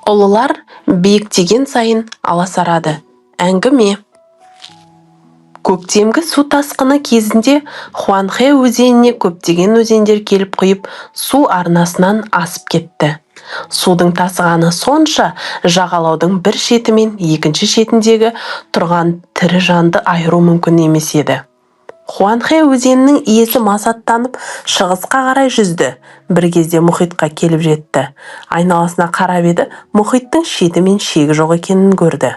Ұлылар биіктеген сайын аласарады. Әңгіме. Көктемгі су тасқыны кезінде Хуанхэ өзеніне көптеген өзендер келіп құйып, су арнасынан асып кетті. Судың тасығаны сонша, жағалаудың бір шеті мен екінші шетіндегі тұрған тірі жанды айыру мүмкін емес еді. Хуанхэ өзенінің иесі масаттанып шығысқа қарай жүзді. Бір кезде мұхитқа келіп жетті. Айналасына қарап еді, мұхиттың шеті мен шегі жоқ екенін көрді.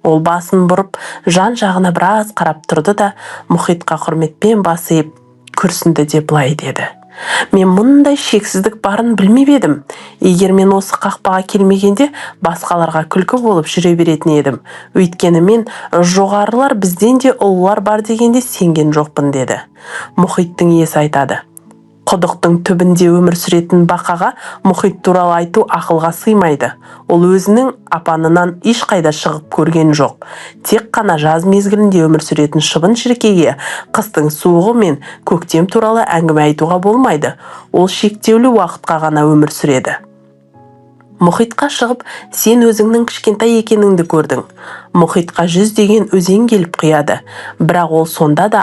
Ол басын бұрып, жан-жағына біраз қарап тұрды да, мұхитқа құрметпен бас иіп, күрсінді де былай деді: "Мен мұндай шексіздік барын білмеп едім. Егер мен осы қақпаға келмегенде, басқаларға күлкі болып жүре беретін едім. Өйткені мен жоғарылар бізден де ұлылар бар дегенде сенген жоқпын" деді. Мұхиттың иесі айтады: "Құдықтың түбінде өмір сүретін бақаға мұхит туралы айту ақылға сыймайды. Ол өзінің апанынан ешқайда шығып көрген жоқ. Тек қана жаз мезгілінде өмір сүретін шыбын-шіркейге қыстың суығы мен көктем туралы әңгіме айтуға болмайды. Ол шектеулі уақытқа ғана өмір сүреді. Мұхитқа шығып, сен өзіңнің кішкентай екеніңді көрдің. Мұхитқа жүздеген өзен келіп құяды, бірақ ол сонда да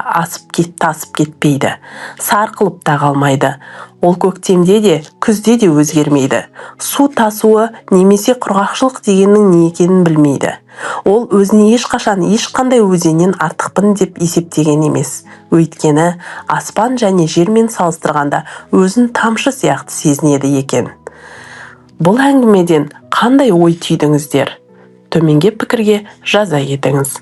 тасып кетпейді. Сарқылып та қалмайды. Ол көктемде де, күзде де өзгермейді. Су тасуы немесе құрғақшылық дегеннің не екенін білмейді. Ол өзіне ешқашан ешқандай өзеннен артықпын деп есептеген емес. Өйткені аспан және жермен салыстырғанда өзін тамшы сияқты сезінеді екен." Бұл әңгімеден қандай ой түйдіңіздер? Төменге пікірге жаза кетіңіз.